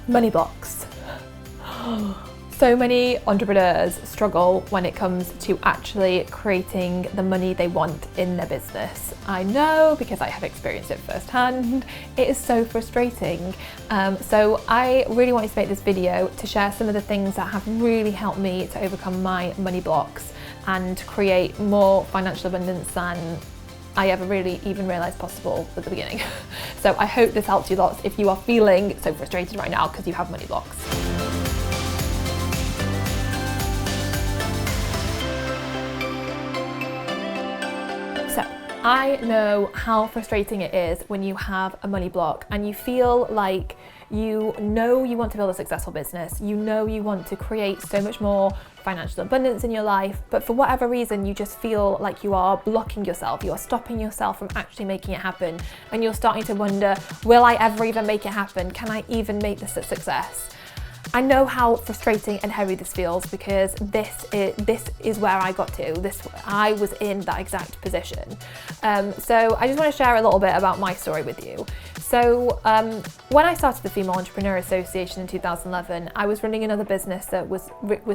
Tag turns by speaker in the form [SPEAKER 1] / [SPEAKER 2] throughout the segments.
[SPEAKER 1] Money blocks. So many entrepreneurs struggle when it comes to actually creating the money they want in their business. I know because I have experienced it firsthand. It is so frustrating. So I really wanted to make this video to share some of the things that have really helped me to overcome my money blocks and create more financial abundance than I ever really even realised possible at the beginning. So I hope this helps you lots if you are feeling so frustrated right now because you have money blocks. So I know how frustrating it is when you have a money block and you feel like you want to build a successful business, you want to create so much more financial abundance in your life, but for whatever reason you just feel like you are blocking yourself, you are stopping yourself from actually making it happen, and you're starting to wonder, will I ever even make it happen? Can I even make this a success? I know how frustrating and heavy this feels because this is where I got to. I was in that exact position. So I just want to share a little bit about my story with you. So when I started the Female Entrepreneur Association in 2011, I was running another business that was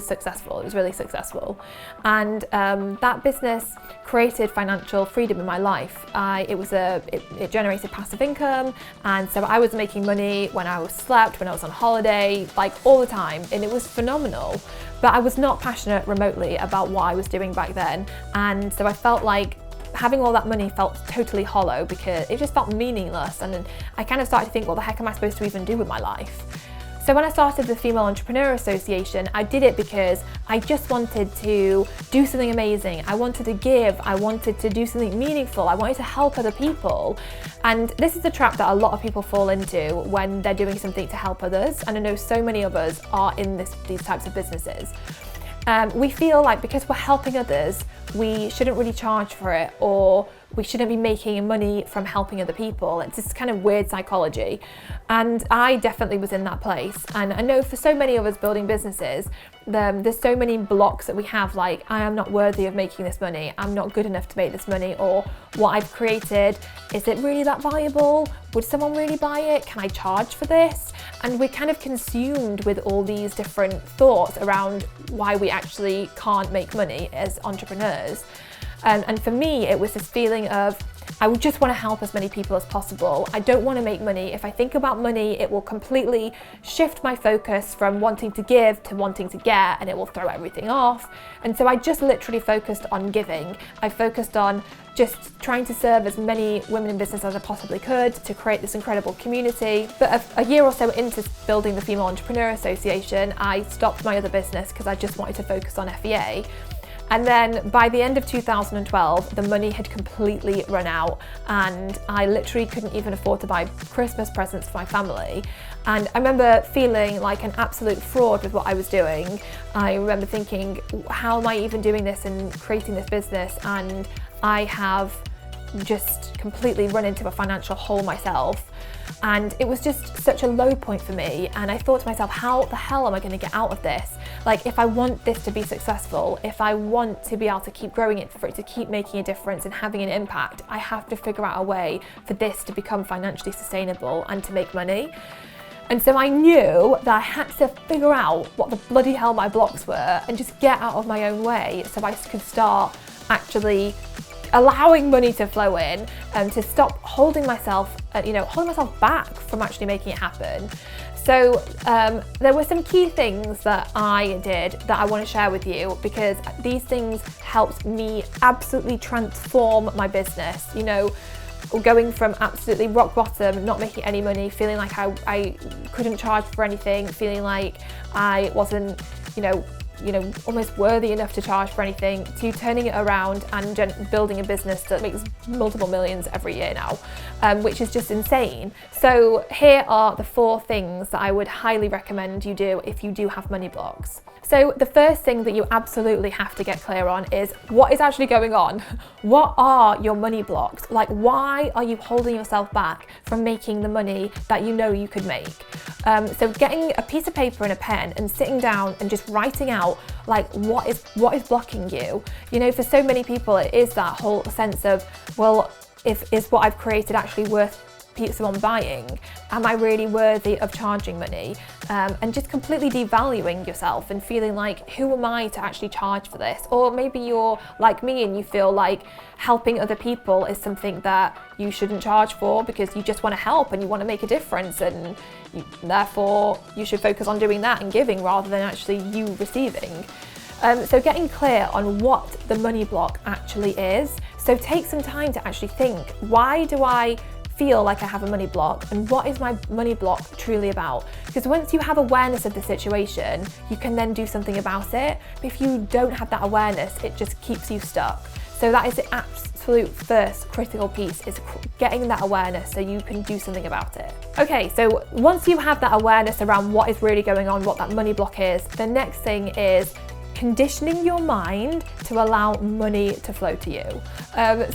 [SPEAKER 1] successful. It was really successful, and that business created financial freedom in my life. It generated passive income, and so I was making money when I slept, when I was on holiday, like all the time, and it was phenomenal. But I was not passionate remotely about what I was doing back then, and so I felt like having all that money felt totally hollow because it just felt meaningless, and then I kind of started to think, what the heck am I supposed to even do with my life? So when I started the Female Entrepreneur Association, I did it because I just wanted to do something amazing. I wanted to give, I wanted to do something meaningful, I wanted to help other people. And this is a trap that a lot of people fall into when they're doing something to help others, and I know so many of us are in these types of businesses. We feel like because we're helping others, we shouldn't really charge for it, or we shouldn't be making money from helping other people. It's this kind of weird psychology. And I definitely was in that place. And I know for so many of us building businesses, there's so many blocks that we have, like, I am not worthy of making this money, I'm not good enough to make this money, or what I've created, is it really that valuable? Would someone really buy it? Can I charge for this? And we're kind of consumed with all these different thoughts around why we actually can't make money as entrepreneurs. And for me, it was this feeling of, I would just want to help as many people as possible. I don't want to make money. If I think about money, it will completely shift my focus from wanting to give to wanting to get, and it will throw everything off. And so I just literally focused on giving. I focused on just trying to serve as many women in business as I possibly could to create this incredible community. But a year or so into building the Female Entrepreneur Association, I stopped my other business because I just wanted to focus on FEA. And then by the end of 2012, the money had completely run out, and I literally couldn't even afford to buy Christmas presents for my family. And I remember feeling like an absolute fraud with what I was doing. I remember thinking, how am I even doing this and creating this business? And I have just completely run into a financial hole myself. And it was just such a low point for me, and I thought to myself, how the hell am I going to get out of this? Like, if I want this to be successful, if I want to be able to keep growing it, for it to keep making a difference and having an impact, I have to figure out a way for this to become financially sustainable and to make money. And so I knew that I had to figure out what the bloody hell my blocks were and just get out of my own way so I could start actually allowing money to flow in, and to stop holding myself back from actually making it happen. So there were some key things that I did that I want to share with you, because these things helped me absolutely transform my business. You know, going from absolutely rock bottom, not making any money, feeling like I couldn't charge for anything, feeling like I wasn't, almost worthy enough to charge for anything, to turning it around and building a business that makes multiple millions every year now, which is just insane. So here are the 4 things that I would highly recommend you do if you do have money blocks. So the first thing that you absolutely have to get clear on is what is actually going on. What are your money blocks? Like, why are you holding yourself back from making the money that you know you could make? So getting a piece of paper and a pen and sitting down and just writing out, like, what is blocking you? You know, for so many people, it is that whole sense of, well, is what I've created actually worth someone buying? Am I really worthy of charging money? And just completely devaluing yourself and feeling like, who am I to actually charge for this? Or maybe you're like me and you feel like helping other people is something that you shouldn't charge for because you just want to help and you want to make a difference, and therefore you should focus on doing that and giving rather than actually you receiving. So getting clear on what the money block actually is. So take some time to actually think, why do I feel like I have a money block, and what is my money block truly about? Because once you have awareness of the situation, you can then do something about it. But if you don't have that awareness, it just keeps you stuck. So that is the absolute first critical piece, is getting that awareness so you can do something about it. Okay, so once you have that awareness around what is really going on, what that money block is, the next thing is conditioning your mind to allow money to flow to you.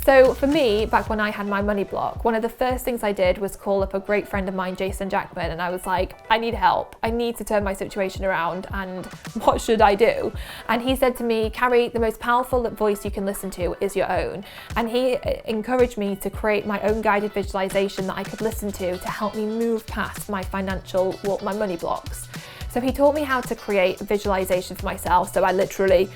[SPEAKER 1] So for me, back when I had my money block, one of the first things I did was call up a great friend of mine, Jason Jackman, and I was like, I need help. I need to turn my situation around, and what should I do? And he said to me, Carrie, the most powerful voice you can listen to is your own. And he encouraged me to create my own guided visualization that I could listen to help me move past my my money blocks. So he taught me how to create a visualization for myself. So I literally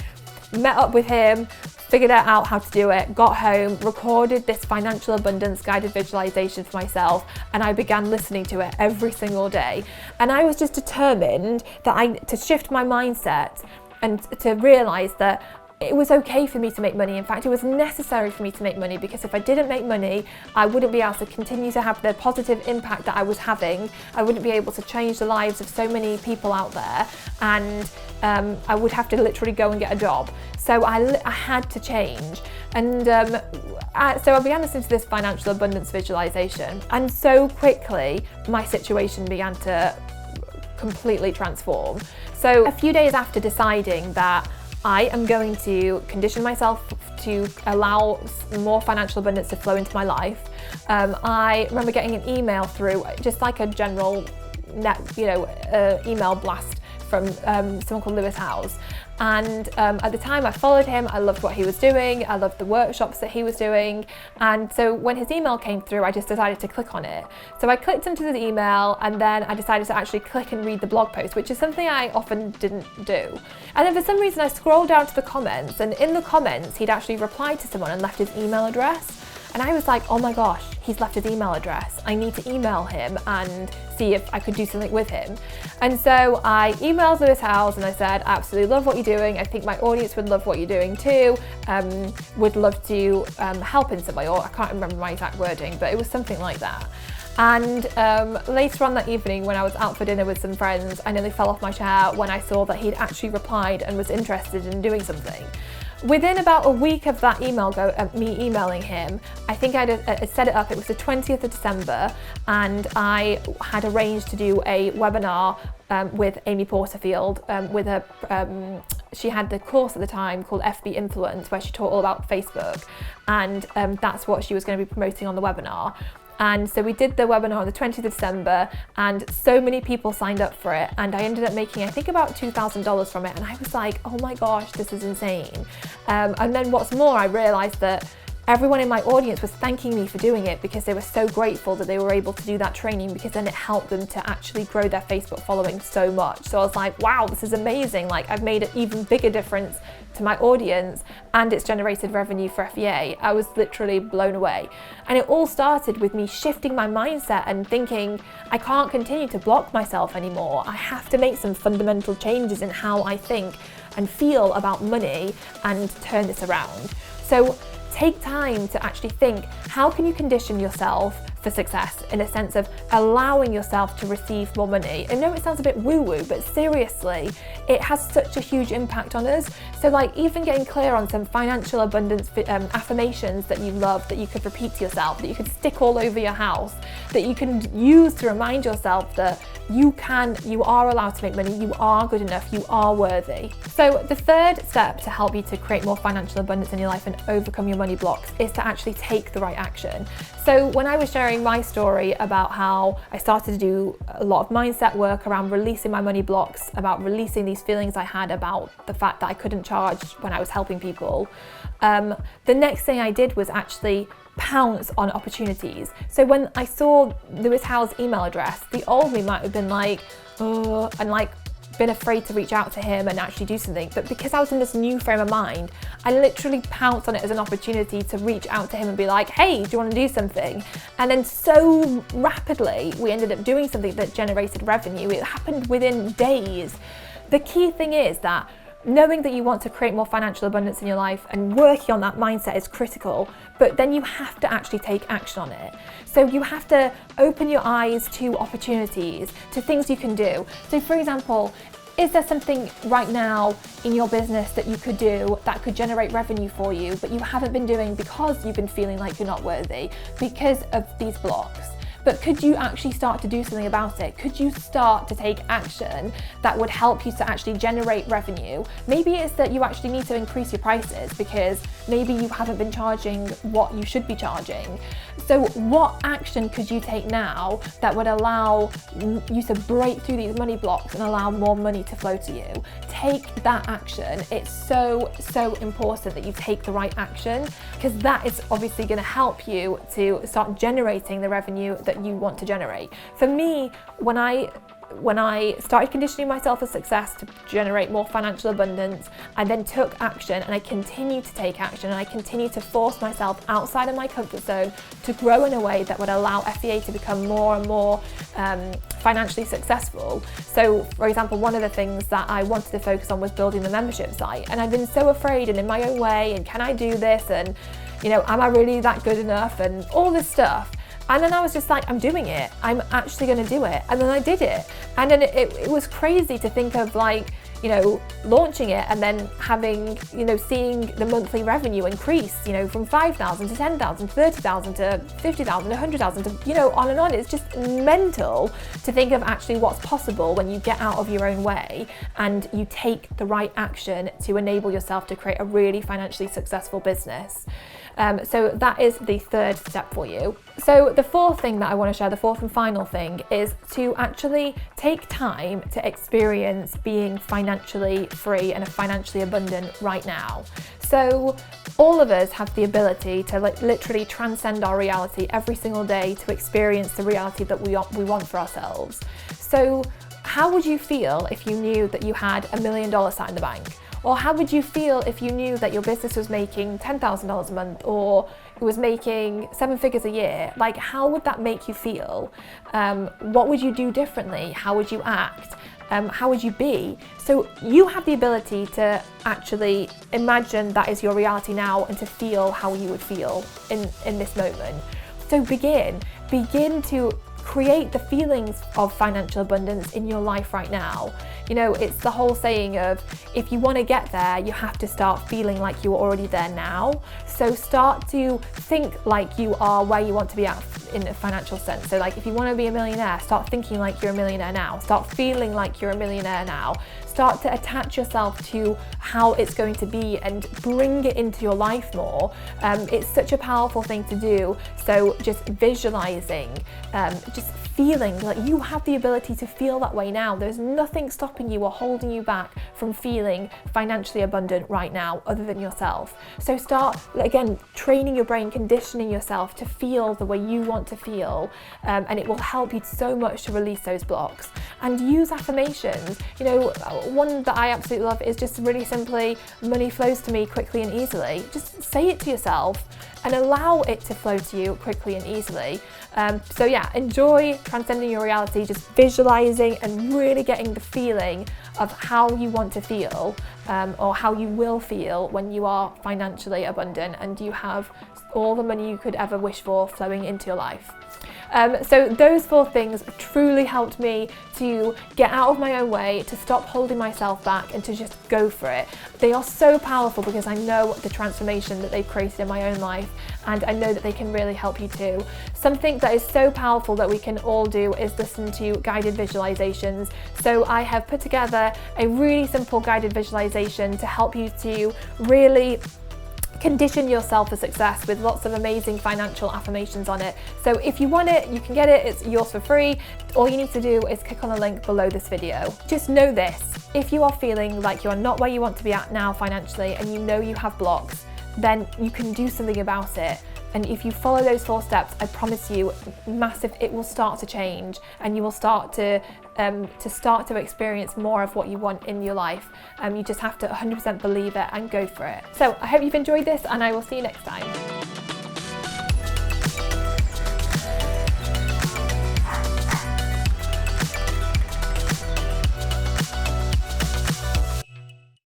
[SPEAKER 1] met up with him, figured out how to do it, got home, recorded this financial abundance guided visualization for myself, and I began listening to it every single day. And I was just determined that to shift my mindset and to realize that it was okay for me to make money. In fact, it was necessary for me to make money, because if I didn't make money, I wouldn't be able to continue to have the positive impact that I was having. I wouldn't be able to change the lives of so many people out there, and I would have to literally go and get a job. So I had to change. And so I began listening to this financial abundance visualization, and so quickly my situation began to completely transform. So a few days after deciding that I am going to condition myself to allow more financial abundance to flow into my life, I remember getting an email through, just like a general email blast from someone called Lewis Howes. And at the time I followed him, I loved what he was doing, I loved the workshops that he was doing, and so when his email came through, I just decided to click on it. So I clicked into the email, and then I decided to actually click and read the blog post, which is something I often didn't do. And then for some reason I scrolled down to the comments, and in the comments he'd actually replied to someone and left his email address. And I was like, oh my gosh, he's left his email address. I need to email him and see if I could do something with him. And so I emailed Lewis Howes and I said, I absolutely love what you're doing. I think my audience would love what you're doing too. Would love to help in some way, or I can't remember my exact wording, but it was something like that. And later on that evening, when I was out for dinner with some friends, I nearly fell off my chair when I saw that he'd actually replied and was interested in doing something. Within about a week of that me emailing him, I think I'd set it up. It was the 20th of December, and I had arranged to do a webinar with Amy Porterfield. She had the course at the time called FB Influence, where she taught all about Facebook, and that's what she was going to be promoting on the webinar. And so we did the webinar on the 20th of December, and so many people signed up for it, and I ended up making, I think, about $2,000 from it, and I was like, oh my gosh, this is insane. And then what's more, I realized that everyone in my audience was thanking me for doing it, because they were so grateful that they were able to do that training, because then it helped them to actually grow their Facebook following so much. So I was like, wow, this is amazing. Like, I've made an even bigger difference to my audience, and it's generated revenue for FEA. I was literally blown away. And it all started with me shifting my mindset and thinking, I can't continue to block myself anymore. I have to make some fundamental changes in how I think and feel about money and turn this around. So take time to actually think, how can you condition yourself for success, in a sense of allowing yourself to receive more money? I know it sounds a bit woo-woo, but seriously, it has such a huge impact on us. So like, even getting clear on some financial abundance affirmations that you love, that you could repeat to yourself, that you could stick all over your house, that you can use to remind yourself that you are allowed to make money, you are good enough, you are worthy. So the third step to help you to create more financial abundance in your life and overcome your money blocks is to actually take the right action. So when I was sharing my story about how I started to do a lot of mindset work around releasing my money blocks, about releasing these feelings I had about the fact that I couldn't charge when I was helping people, the next thing I did was actually pounce on opportunities. So when I saw Lewis Howell's email address, the old me might have been like, oh, and like been afraid to reach out to him and actually do something. But because I was in this new frame of mind, I literally pounced on it as an opportunity to reach out to him and be like, hey, do you want to do something? And then so rapidly, we ended up doing something that generated revenue. It happened within days. The key thing is that knowing that you want to create more financial abundance in your life and working on that mindset is critical, but then you have to actually take action on it. So you have to open your eyes to opportunities, to things you can do. So for example, is there something right now in your business that you could do that could generate revenue for you, but you haven't been doing because you've been feeling like you're not worthy because of these blocks? But could you actually start to do something about it? Could you start to take action that would help you to actually generate revenue? Maybe it's that you actually need to increase your prices because maybe you haven't been charging what you should be charging. So what action could you take now that would allow you to break through these money blocks and allow more money to flow to you? Take that action. It's so important that you take the right action, because that is obviously going to help you to start generating the revenue that you want to generate. For me, when I started conditioning myself for success to generate more financial abundance, I then took action, and I continued to take action, and I continued to force myself outside of my comfort zone to grow in a way that would allow FEA to become more and more financially successful. So for example, one of the things that I wanted to focus on was building the membership site, and I've been so afraid and in my own way, and can I do this, and am I really that good enough, and all this stuff. And then I was just like, I'm doing it. I'm actually going to do it. And then I did it. And then it was crazy to think of launching it and then having, seeing the monthly revenue increase, from 5,000 to 10,000, 30,000 to 50,000, 100,000 to, on and on. It's just mental to think of actually what's possible when you get out of your own way and you take the right action to enable yourself to create a really financially successful business. So that is the third step for you. So the fourth thing that I want to share, the fourth and final thing, is to actually take time to experience being financially free and financially abundant right now. So all of us have the ability to literally transcend our reality every single day to experience the reality that we want for ourselves. So how would you feel if you knew that you had $1 million sat in the bank? Or how would you feel if you knew that your business was making $10,000 a month, or it was making 7 figures a year? Like, how would that make you feel? What would you do differently? How would you act? How would you be? So you have the ability to actually imagine that is your reality now and to feel how you would feel in this moment. So begin to create the feelings of financial abundance in your life right now. It's the whole saying of, if you want to get there, you have to start feeling like you're already there now. So start to think like you are where you want to be at in a financial sense. So like, if you want to be a millionaire, start thinking like you're a millionaire now. Start feeling like you're a millionaire now. Start to attach yourself to how it's going to be and bring it into your life more. It's such a powerful thing to do. So just visualizing, just feeling like you have the ability to feel that way now. There's nothing stopping you or holding you back from feeling financially abundant right now other than yourself. So start, again, training your brain, conditioning yourself to feel the way you want to feel, and it will help you so much to release those blocks. And use affirmations. One that I absolutely love is just really simply, money flows to me quickly and easily. Just say it to yourself and allow it to flow to you quickly and easily. So yeah, enjoy transcending your reality, just visualizing and really getting the feeling of how you want to feel, or how you will feel when you are financially abundant and you have all the money you could ever wish for flowing into your life. So those 4 things truly helped me to get out of my own way, to stop holding myself back and to just go for it. They are so powerful because I know the transformation that they've created in my own life, and I know that they can really help you too. Something that is so powerful that we can all do is listen to guided visualizations. So I have put together a really simple guided visualization to help you to really condition yourself for success with lots of amazing financial affirmations on it. So if you want it, you can get it. It's yours for free. All you need to do is click on the link below this video. Just know this, if you are feeling like you are not where you want to be at now financially and you know you have blocks, then you can do something about it. And if you follow those 4 steps, I promise you, it will start to change, and you will start to experience more of what you want in your life. You just have to 100% believe it and go for it. So I hope you've enjoyed this, and I will see you next time.